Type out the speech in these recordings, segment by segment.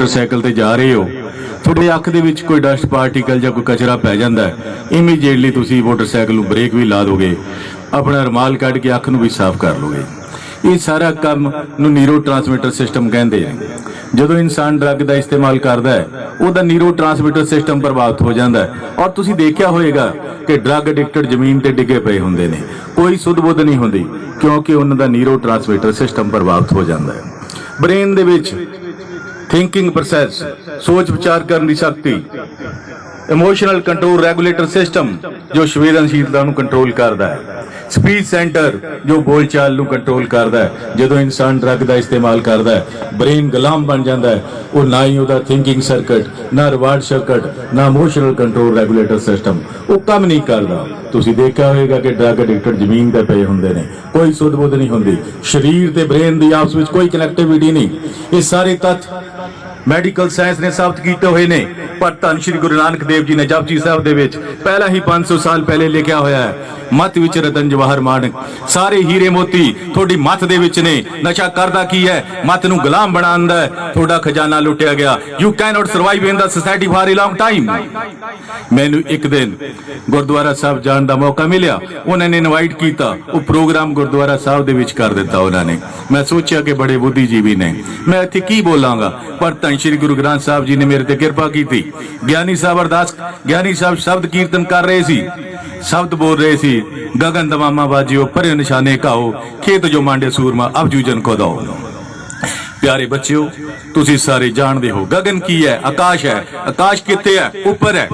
Motorcycle ते जा रहे हो, थोड़े अख दे विच कोई डस्ट पार्टिकल या कोई कचरा पै जांदा है, इमीडिएटली तुसी मोटरसाइकिल नूं ब्रेक भी ला दोगे, अपना रुमाल कढ के अख नूं भी साफ कर लोगे। ये सारा काम नूं न्यूरो ट्रांसमिटर सिस्टम कहते हैं। जदों इंसान ड्रग का इस्तेमाल करता है, उसका न्यूरो ट्रांसमिटर सिस्टम प्रभावित हो जाता है। और तुसीं देखिया होएगा कि ड्रग एडिक्टेड जमीन ते डिगे पे होंदे ने, कोई सुध बुध नहीं होंदी, क्योंकि उन्हां दा न्यूरो ट्रांसमिटर सिस्टम प्रभावित हो जाता है। ब्रेन दे विच थिंकिंग प्रोसैस, सोच विचार करने की शक्ति, इमोशनल कंट्रोल रेगुलेटर सिस्टम जो संवेदनशीलता नूं कंट्रोल करता है, स्पीच सेंटर जो बोलचाल नूं कंट्रोल करता है। जदों इंसान ड्रग का इस्तेमाल करता है, ब्रेन गुलाम बन जाता है, वो ना ही उसका थिंकिंग सर्किट, ना रिवार्ड सर्किट, ना इमोशनल कंट्रोल रेगुलेटर सिस्टम वो काम नहीं करता। तुसीं देखा होगा कि ड्रग एडिक्टेड जमीन ते पए हुंदे ने, कोई सुध बुध नहीं होंदी, शरीर ते ब्रेन दी आपस विच कोई कनैक्टिविटी नहीं। ये सारे तत्थ मैडिकल साइंस ने साबित किए हुए ने, पर धन श्री गुरु नानक देव जी ने जपजी साहब दे विच पहला ही 500 साल पहले लिखा होया है, मत विच रतन जवाहर माणक, सारे हीरे मोती थोड़ी मत दे विच ने। नशा करदा की है, मत नूं गुलाम बनांदा है, थोड़ा खजाना लुटिया गया। You can not survive in the society for a long time. मैनू एक दिन गुरुद्वारा साहब जाण दा मौका मिलिया, उन्होंने इनवाइट किया, वो प्रोग्राम गुरुद्वारा साहब दे विच कर दिता उन्होंने। मैं सोचा कि बड़े बुद्धिजीवी ने, मैं इत्थे की बोलांगा, पर धन श्री गुरु ग्रंथ साहब जी ने मेरे ते किरपा की थी। ज्ञानी साहब अरदास, ज्ञानी साहब शब्द कीर्तन कर रहे सी, शब्द बोल रहे सी, गगन दमामा बाजियो परे निशाने काओ, खेत जो मांडे सूरमा अब जूजन को दो। प्यारे बच्चों, तुसी सारे जानते हो गगन की है, आकाश है। आकाश किथे है? ऊपर है।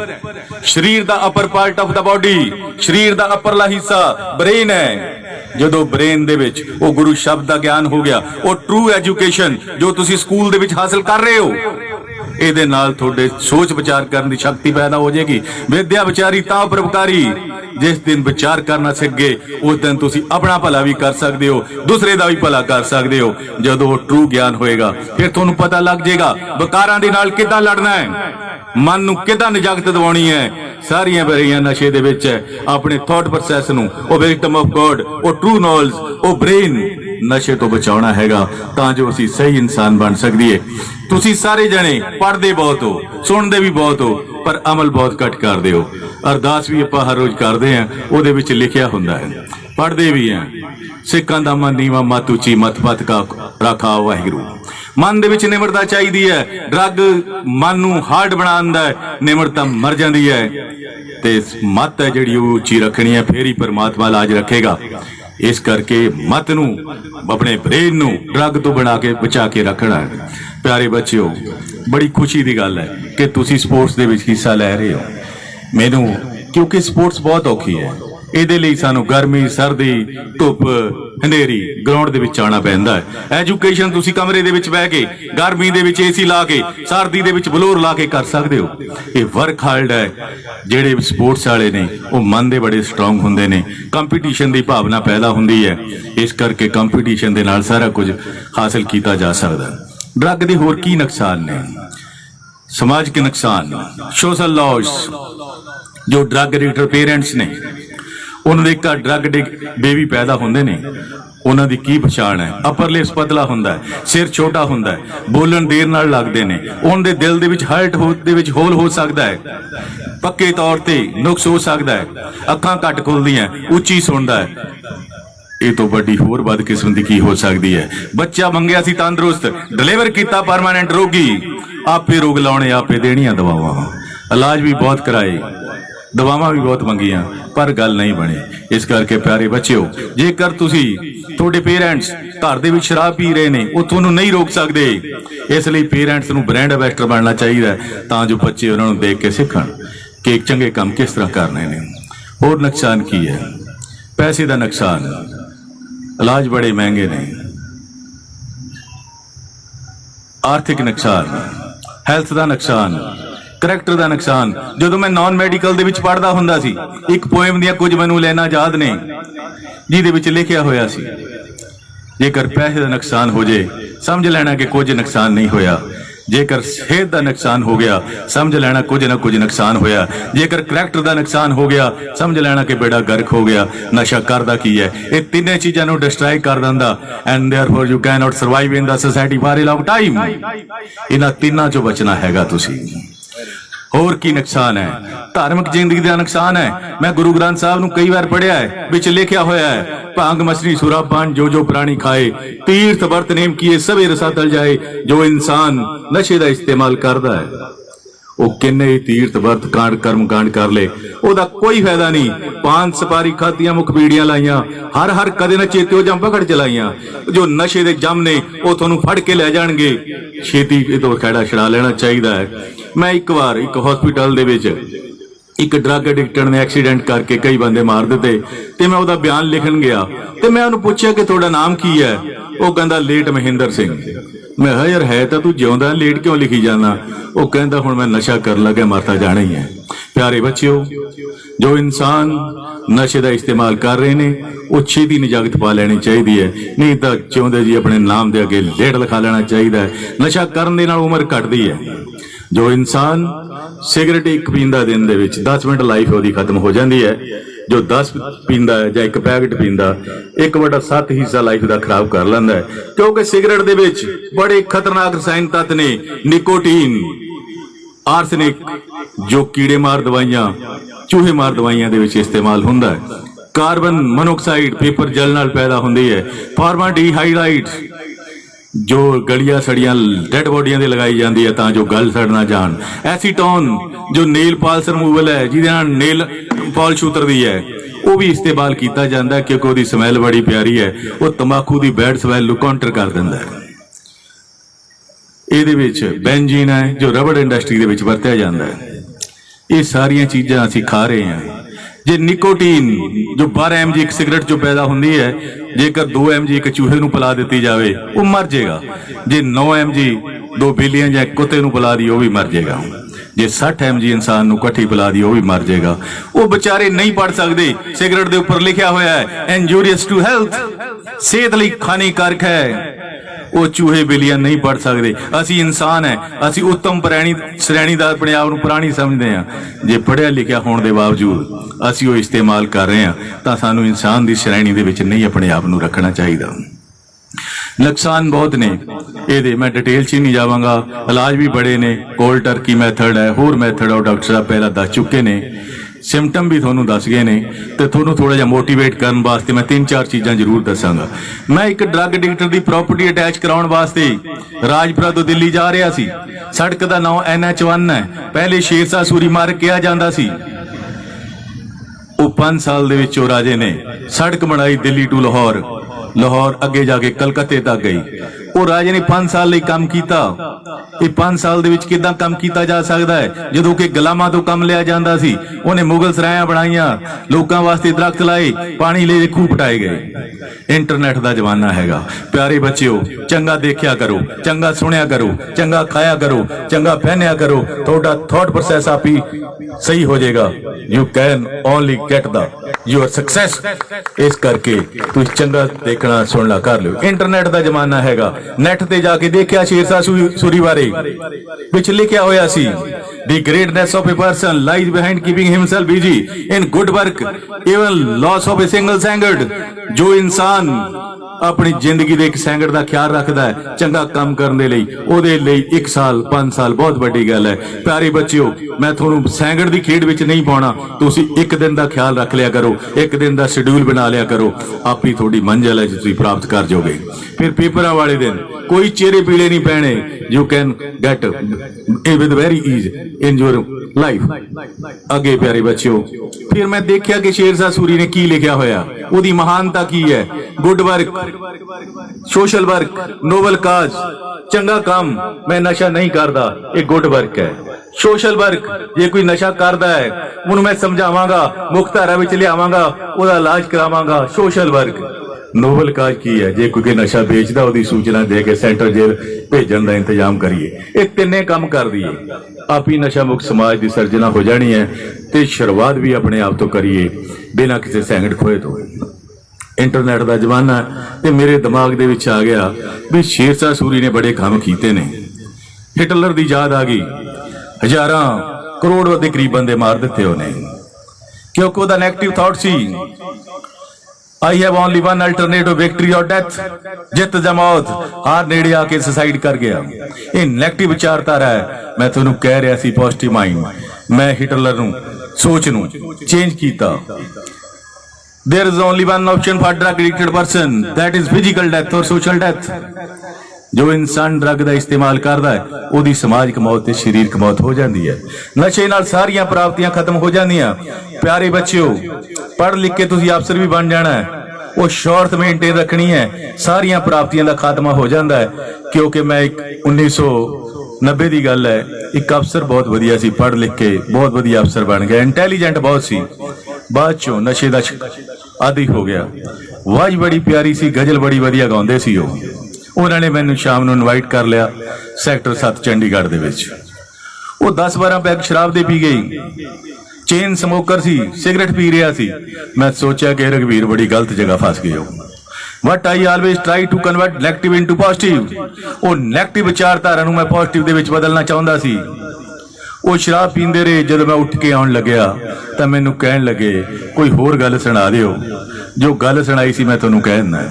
शरीर दा upper part of the body, शरीर दा अपरला हिस्सा ब्रेन है। जदों ब्रेन दे विच वो गुरु शब्द दा ज्ञान हो गया, वो ट्रू एजुकेशन जो तुसी स्कूल दे विच हासिल कर रहे हो, ਇਹਦੇ ਨਾਲ ਤੁਹਾਡੇ सोच विचार करने की शक्ति पैदा हो जाएगी। विद्या विचारी तां परोपकारी, जिस दिन विचार करना सीख गए उस दिन तुसी अपना भला भी कर सकते हो, दूसरे का भी भला कर सकते हो। जदों ट्रू ज्ञान होएगा फिर तुहानूं पता लग जाएगा विकारां दे नाल किदां लड़ना है, मन नूं किदां निजागत दिवाउणी है। सारियां बेरियां नशे दे विच है। अपने थॉट प्रोसैस नूं, ओ विक्टिम ऑफ गॉड, ओ ट्रू नॉलेज, ओ ब्रेन नशे तो बचाना हैगा, तां जो असीं सही इंसान बन सकदी है। तुसीं सारे जने पढ़दे बहुत हो, सुनदे भी बहुत हो, पर अमल बहुत घट करदे हो। अरदास भी आपां हर रोज करदे हैं, ਉਹਦੇ ਵਿੱਚ लिखिया हुंदा है, पढ़दे भी हैं। सिखां दा मन नीवा मत उची मत पत का राखा वाहिगुरू। मन दे विच निमरता चाहिदी है। ड्रग मन नूं हार्ड बनांदा है, निमरता मर जांदी है। ते मत है जिहड़ी ਉਹ ਉੱਚੀ रखनी है, फिर ही परमात्मा लाज रखेगा। इस करके मत नूं, अपने ब्रेन नूं ड्रग तो बना के बचा के रखना है। प्यारे बच्चों, बड़ी खुशी की गल है कि तुसी स्पोर्ट्स दे विच हिस्सा लै रहे हो। मैनू क्योंकि स्पोर्ट्स बहुत औखी है, ਇਹਦੇ ਲਈ ਸਾਨੂੰ ਗਰਮੀ ਸਰਦੀ ਧੁੱਪ ਹਨੇਰੀ ਗਰਾਊਂਡ ਦੇ ਵਿੱਚ ਆਉਣਾ ਪੈਂਦਾ ਹੈ। ਐਜੂਕੇਸ਼ਨ ਤੁਸੀਂ ਕਮਰੇ ਦੇ ਵਿੱਚ ਬਹਿ ਕੇ ਗਰਮੀ ਦੇ ਵਿੱਚ ਏਸੀ ਲਾ ਕੇ ਸਰਦੀ ਦੇ ਵਿੱਚ ਬਲੋਰ ਲਾ ਕੇ ਕਰ ਸਕਦੇ ਹੋ। ਇਹ ਵਰਕ ਹਾਰਡ ਹੈ। ਜਿਹੜੇ ਸਪੋਰਟਸ ਵਾਲੇ ਨੇ ਉਹ ਮਨ ਦੇ ਬੜੇ ਸਟਰੋਂਗ ਹੁੰਦੇ ਨੇ, ਕੰਪੀਟੀਸ਼ਨ ਦੀ ਭਾਵਨਾ ਪੈਦਾ ਹੁੰਦੀ ਹੈ। ਇਸ ਕਰਕੇ ਕੰਪੀਟੀਸ਼ਨ ਦੇ ਨਾਲ ਸਾਰਾ ਕੁਝ ਹਾਸਲ ਕੀਤਾ ਜਾ ਸਕਦਾ। ਡਰੱਗ ਦੇ ਹੋਰ ਕੀ ਨੁਕਸਾਨ ਨੇ? ਸਮਾਜਿਕ ਨੁਕਸਾਨ, ਸੋਸ਼ਲ ਲॉस। ਜੋ ਡਰੱਗ ਐਡਿਕਟਡ ਪੇਰੈਂਟਸ ਨੇ, ਉਹਨਾਂ ਦੇ ਘਰ ਡਰੱਗ ਬੇਬੀ ਪੈਦਾ ਹੁੰਦੇ ਨੇ, ਉਹਨਾਂ ਦੀ ਕੀ ਪਛਾਣ ਹੈ? ਅਪਰ ਲਿਪਸ ਪਤਲਾ ਹੁੰਦਾ ਹੈ, ਸਿਰ ਛੋਟਾ ਹੁੰਦਾ ਹੈ, ਬੋਲਣ ਦੇਰ ਨਾਲ ਲੱਗਦੇ ਨੇ, ਉਹਨਾਂ ਦੇ ਦਿਲ ਦੇ ਵਿੱਚ ਹਾਰਟ ਦੇ ਵਿੱਚ ਹੋਲ ਹੋ ਸਕਦਾ ਹੈ, ਪੱਕੇ ਤੌਰ ਤੇ ਨੁਕਸ ਹੋ ਸਕਦਾ ਹੈ, ਅੱਖਾਂ ਘੱਟ ਖੁੱਲਦੀਆਂ, ਉੱਚੀ ਸੁਣਦਾ ਹੈ। ਇਹ ਤੋਂ ਵੱਡੀ ਹੋਰ ਬਦਕਿਸਮਤੀ ਕੀ ਹੋ ਸਕਦੀ ਹੈ? ਬੱਚਾ ਮੰਗਿਆ ਸੀ ਤੰਦਰੁਸਤ, ਡਿਲੀਵਰ ਕੀਤਾ ਪਰਮਾਨੈਂਟ ਰੋਗੀ। ਆਪੇ ਰੋਗ ਲਾਉਣੇ, ਆਪੇ ਦੇਣੀਆਂ ਦਵਾਵਾਂ, ਇਲਾਜ ਵੀ ਬਹੁਤ ਕਰਾਏ, ਦਵਾਵਾਂ ਵੀ ਬਹੁਤ ਮੰਗੀਆਂ, पर गल नहीं बनी। इस करके प्यारे बच्चों, जेकर तुसी थोड़े पेरेंट्स घर दे विच शराब पी रहे ने, वो तुहानूं नहीं रोक सकते। इसलिए पेरेंट्स नूं ब्रांड एंबेसडर बनना चाहिए, तां जो बच्चे उन्हां नूं देख के सीखण कि चंगे काम किस तरह करने ने। होर नुकसान की है? पैसे का नुकसान, इलाज बड़े महंगे ने। आर्थिक नुकसान, हैल्थ का नुकसान, करैक्टर का नुकसान। जो मैं नॉन मैडिकल दे विच पढ़दा हुंदा सी, एक पोएम दियां कुछ मैनूं लाइनां याद ने जिहदे विच लिखिया होया सी, जेकर पैसे का नुकसान हो जाए समझ लेना कि कुछ नुकसान नहीं होया। जेकर सेहत का नुकसान हो गया समझ लेना कुछ ना कुछ नुकसान होया, जेकर करैक्टर का नुकसान हो गया समझ लेना कि बेड़ा गर्क हो गया। नशा करदा की है, ये तीनों चीज़ों को डिस्ट्रॉय कर दिंदा and therefore you can not survive in the society for a long time. इन्हां तीनों चों बचना हैगा तुसीं। होर की नुकसान है? धार्मिक जिंदगी का नुकसान है। मैं गुरु ग्रंथ साहब नूं कई बार पढ़िया है, विच लिखिया होया है भांग मछली सुरा पान जो जो प्राणी खाए, तीर्थ वर्त नेम किए सबे रसा तल जाए। जो इंसान नशे का इस्तेमाल करता है वो किन्ने तीर्थ वर्त कांड कर्म कांड कर ले, ओदा कोई फायदा नहीं। पान सुपारी खादियां मुख बीड़ियां लाइया, हर हर कदे न चेते जम पकड़ चलाइया। जो नशे दे जम ने वो तुहानू फड़ के लै जाणगे, छेती तो खैड़ा छड़ा लेना चाहिए है। मैं एक बार एक हॉस्पिटल दे विच एक ड्रग एडिक्टर ने एक्सीडेंट करके कई बंदे मार दिते ते मैं ओदा बयान लिखन गया ते मैं उन्हें पूछा कि तुहाडा नाम की है? वो कहंदा लेट महेंद्र सिंह। मैं कहा यार है तो तू जिउंदा, लेट क्यों लिखी जाना? वो कहंदा हुण मैं नशा कर लगा, मरता जाना ही है। प्यारे बच्चों, जो इंसान नशे का इस्तेमाल कर रहे ने वो छेती निजागत पा लेनी चाहिए है, नहीं तो चाहते जी अपने नाम के अगे लेट लिखा लेना चाहिए है। नशा करने नाल उम्र घटती है। जो इंसान सिगरेट एक पींदा दिन दे विच 10 मिनट लाइफ ओदी खत्म हो जाती है। जो 10 पींदा है या एक पैकेट पींदा 1/7 हिस्सा लाइफ का खराब कर लेंदा है, क्योंकि सिगरेट दे विच बड़े खतरनाक रसायन तत्व ने, निकोटीन, आर्सेनिक जो कीड़े मार दवाइयां, चूहे मार दवाइयां दे विच इस्तेमाल हुंदा है। कार्बन मोनोऑक्साइड पेपर जल नाल पैदा हुंदी है। फॉर्माल्डिहाइड जो गलियां सड़ियां डेड बॉडियां दे लगाई जाती है तां जो गल सड़ ना जान। एसीटोन जो नेल पॉलिश रिमूवल है, जिहदे नाल नेल पॉलिश उतरदी है, वो भी इस्तेमाल किया जाता है क्योंकि उसकी समैल बड़ी प्यारी है। वो तंबाकू की बैड समैल नूं काउंटर कर दिंदा है। ਇਹਦੇ ਵਿੱਚ बेंजीन है जो रबड़ इंडस्ट्री ਦੇ ਵਿੱਚ ਵਰਤਿਆ ਜਾਂਦਾ ਹੈ। ਇਹ ਸਾਰੀਆਂ ਚੀਜ਼ਾਂ ਅਸੀਂ ਖਾ ਰਹੇ ਹਾਂ। जे निकोटीन जो 12 mg एक सिगरेट जो पैदा होती है, जेकर 2 mg एक चूहे नूं पिला दी जाए वो मर जाएगा। जे 9 mg 2 बिल्लियां या कुत्ते नूं पिला दी वो भी मर जाएगा। जे 60 mg इंसान नूं इकट्ठी पिला दी वो भी मर जाएगा। वो बेचारे नहीं पढ़ सकते। सिगरेट के उपर लिखा होया है इंजूरियस टू हेल्थ, सेहत लई हानिकारक है। वो चूहे बिल्लियां नहीं पढ़ सकते। असी इंसान है, असी उत्तम श्रेणी का अपने आप को प्राणी समझते हैं। जे पढ़िया लिखिया होने के बावजूद असी वो इस्तेमाल कर रहे हैं तो सानू इंसान की श्रेणी दे विच नहीं अपने आप को रखना चाहिए। नुकसान बहुत ने ये, मैं डिटेल च नहीं जावांगा। इलाज भी बड़े ने, कोल्ड टर्की मैथड है, होर मैथड है, डॉक्टर साहब पहला दस चुके ने। सिम्पटम भी थोनू दस गए ने, तो थोनू थोड़ा जिहा मोटिवेट करने वास्ते मैं 3-4 चीज़ां जरूर दसांगा। मैं एक ड्रग एडिक्टर की प्रॉपर्टी अटैच कराउण वास्ते राजपुरा तो दिल्ली जा रहा सी। सड़क का नाम NH1 है। पहले शेरशाह सूरी मार्ग कहा जाता सी। वो 5 साल दे विच ओ राजे ने सड़क बनाई दिल्ली टू लाहौर, लाहौर अगे जाके कलकत्ते तक गई। वो राजे ने 5 साल लई काम कीता। ये 5 साल दे विच किदां काम कीता जा सकदा है? जदों कि गुलामां तो काम लिया जांदा सी, उन्हें मुगल सरायां बनाईयां, लोकां वास्ते दरख्त लाए, पानी ले खूह पटाए गए। इंटरनेट का जमाना हैगा। प्यारे बच्चों, चंगा देखिया करो, चंगा सुनिया करो, चंगा खाया करो, चंगा पहनिया करो, थोड़ा थॉट प्रोसेस आप ही सही हो जाएगा। You can only get the your success. इस करके तुम चंगा देखना सुनना कर लो। इंटरनेट का जमाना हैगा। नेट ते जाके देखिया शेरशाह सूरी बारे विच लिखिया होया सी, the greatness of a person lies behind keeping himself busy in good work even loss of a single second. जो इंसान अपनी जिंदगी के एक सेकंड का ख्याल रखता है चंगा काम करने लई, ओदे लई 1 साल 5 साल बहुत बड़ी गल है। प्यारे बच्चों, मैं थोनू सेकंड की खेड विच नहीं पाउणा। तुसीं 1 दिन का ख्याल रख लिया करो, 1 दिन का शेड्यूल बना लिया करो, आप ही थोड़ी मंजिल है जो तुसीं प्राप्त कर जाओगे। फिर पेपरां वाले दिन कोई चेहरे पीड़े नहीं पैने। You can get with very ease in your life. अगे प्यारे बच्चों, फिर मैं देखिया कि शेरशाह सूरी ने की लिखिया होया, उहदी महानता की है। Good work, social work, noble cause, चंगा काम। मैं नशा नहीं करता, ये गुड वर्क है। सोशल वर्क, जे कोई नशा करता है उन्हें मैं समझावांगा, मुख्य धारा विच लियावांगा, ओहदा इलाज करावांगा। Social work. नोबल काज की है, जे कोई नशा बेचता उसकी सूचना दे के सेंट्रल जेल भेजन का इंतजाम करिए। ये तिने काम कर दिए, आप ही नशा मुक्त समाज की सर्जना हो जानी है। तो शुरुआत भी अपने आप तो करिए बिना किसी सेकंड खोए तो। इंटरनेट का जमाना है, मेरे दिमाग दे विच आ गया भी शेरशाह सूरी ने बड़े काम कीते ने। हिटलर की याद आ गई, हजारां करोड़ के करीब बंदे मार दिते उन्हें, क्योंकि वह नैगेटिव थॉट सी, I have only one alternative, victory और डेथ, जित या मौत, हार नेड़े आके सुसाइड कर गया। ये नैगेटिव विचारधारा है। मैं तुहानूं कह रहा सी पॉजिटिव माइंड, मैं हिटलर नूं सोच नूं चेंज कीता। There is only one option for drug addicted person, that is physical death और सोशल डेथ। जो इंसान ड्रग का इस्तेमाल करता है ਉਹਦੀ समाजिक मौत ते शरीरक मौत हो जाती है। नशे नाल सारियां प्राप्तियां खत्म हो जांदियां। प्यारे बच्चों, पढ़ लिख के तुसीं अफसर भी बन जाना है, वो शौहरत मेनटेन रखनी है, सारियां प्राप्तियां का खात्मा हो जाता है। क्योंकि मैं एक 1990 की गल है, एक अफसर बहुत वधिया सी, पढ़ लिख के बहुत वधिया अफसर बन गया, इंटैलीजेंट बहुत सी, बाद चों नशे का आदी हो गया। आवाज बड़ी प्यारी सी, गजल बड़ी वधिया गाउंदे सी। उन्होंने मैनू शाम को इनवाइट कर लिया सैक्टर 7 चंडीगढ़ दे विच। वो 10-12 पैग शराब दे पी गई, चेन समोकर सी, सिगरेट पी रहा सी। मैं सोचा कि रघवीर बड़ी गलत जगह फस गए हो। But I always try to convert negative into positive. वो नैगेटिव विचारधारा मैं पॉजिटिव दे विच बदलना चाहता सी। वो शराब पींदे रहे। जब मैं उठ के आउण लग्या तो मैनू कहण लगे कोई होर गल सुना दिओ। जो गल सुनाई सी मैं तुहानूं कह दिंदा।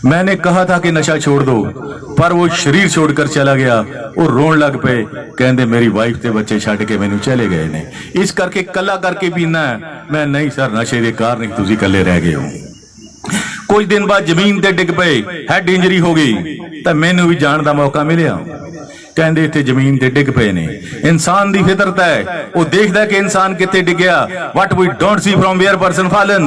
मैंने कहा था कि नशा छोड़ दो, पर वो शरीर छोड़कर चला गया। वो रोन लग पे, कहते मेरी वाइफ ते बच्चे छड्ड के मैनू चले गए ने, इस करके कला करके पीना है। मैं नहीं सर, नशे के कारण ही तुसीं कल्ले रह गए हो। कुछ दिन बाद जमीन ते डिग पे, हैड इंजरी हो गई, तो मैनू भी जाण दा मौका मिलिया। कहते इत्थे जमीन ते डिग पे ने। इंसान दी फितरत है, वो देखदा कि इंसान कित्थे डिगया। What we don't see from where person fallen,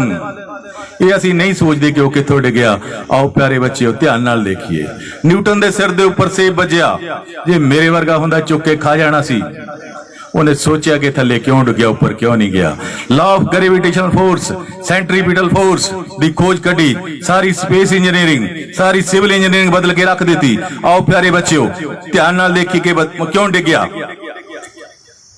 ये असी नहीं सोचते कि वह कितों डिगया। आओ प्यारे बच्चे, ध्यान नाल देखिए। न्यूटन के सिर के उपर सेब बजया, जे मेरे वर्गा हुंदा चुक के खा जाना सी। उन्हें सोचा कि थले क्यों डिगया, ऊपर क्यों नहीं गया। Law of gravitational force, centripetal force दी खोज कटी। सारी स्पेस इंजीनियरिंग, सारी सिविल इंजीनियरिंग बदल के रख दी। आओ प्यारे बच्चों, ध्यान नाल देखिए कि क्यों डिगया।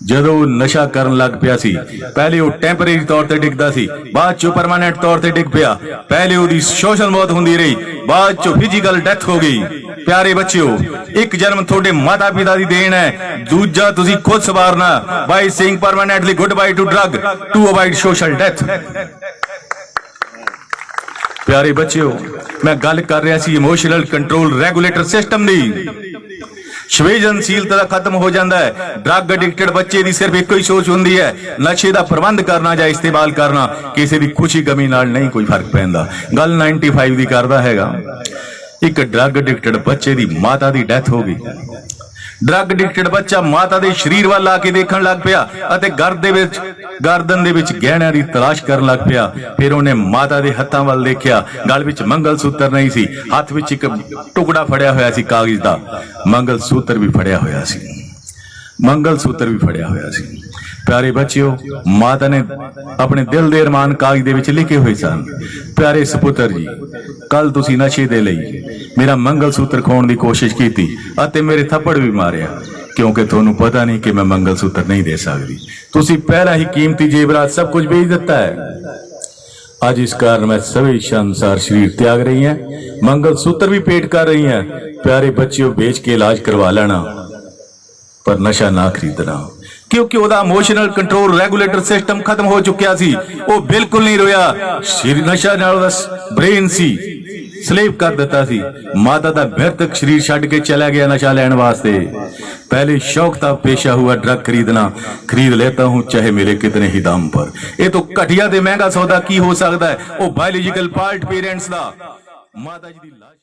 जदों नशा करन लग पिया सी, पहले वो टैंपरेरी तौर पर डिगदा सी, बाद चो परमानेंट तौर पर डिग पिया। पहले वो सोशल मौत होंदी रही, बाद चो फिजिकल डेथ हो गई। प्यारे बच्चों, एक जन्म थोड़े माता पिता की देन है, दूजा तुसी खुद सवारना। By saying permanently goodbye to drug to avoid social death. प्यारे बच्चों, मैं गल कर रहा सी इमोशनल कंट्रोल रेगुलेटर सिस्टम दी। संवेदनशीलता खत्म हो जाता है। ड्रग एडिक्टेड बच्चे की सिर्फ एक ही सोच होंदी है, नशे का प्रबंध करना या इस्तेमाल करना। किसी की खुशी गमी नाल नहीं कोई फर्क पैंदा। गल 95 की करदा हैगा। एक ड्रग एडिक्टेड बच्चे की माता की डेथ हो गई। ड्रग एडिक्टेड बच्चा माता के शरीर वाल आके देखण लग पिया अते गर्दन दे विच गहणियां दी तलाश करन लग पिया। फिर उन्हें माता के हत्थां वाल देखिया, गल विच मंगल सूत्र नहीं सी, हाथ विच एक टुकड़ा फड़िया होया सी कागज दा। मंगल सूत्र भी फड़िया होया सी, मंगल सूत्र भी फड़िया होया सी। प्यारे बच्चियों, माता ने अपने दिल दे अरमान कागज दे विच लिखे हुए सन। प्यारे सपुत्र जी, कल तुसी नशे दे लई मेरा मंगल सूत्र खोण दी कोशिश कीती अते मेरे थप्पड़ भी मारिया, क्योंकि तुहानू पता नहीं कि मैं मंगल सूत्र नहीं दे सकती। तुसी पहला ही कीमती जेवरात सब कुछ बेच दिता है। आज इस कारण मैं सभी शानदार शरीर त्याग रही हैं, मंगल सूत्र भी पेट कर रही हैं। प्यारे बच्चियों, बेच के इलाज करवा लेना, पर नशा ना खरीदना, क्योंकि ਉਹਦਾ इमोशनल कंट्रोल रेगुलेटर सिस्टम खत्म हो चुकिया सी। वो बिल्कुल नहीं रोया। नशा नाल ब्रेन सी स्लेव कर दिता सी। माता का मृतक शरीर छड्ड के चला गया नशा लैण वास्ते। पहले शौक था, पेशा हुआ ड्रग खरीदना, खरीद लेता हूं चाहे मेरे कितने ही दाम पर। ये तो घटिया ते महंगा सौदा की हो सकता है। वो बायोलॉजिकल पार्ट पेरेंट्स दा माता जी दी लाश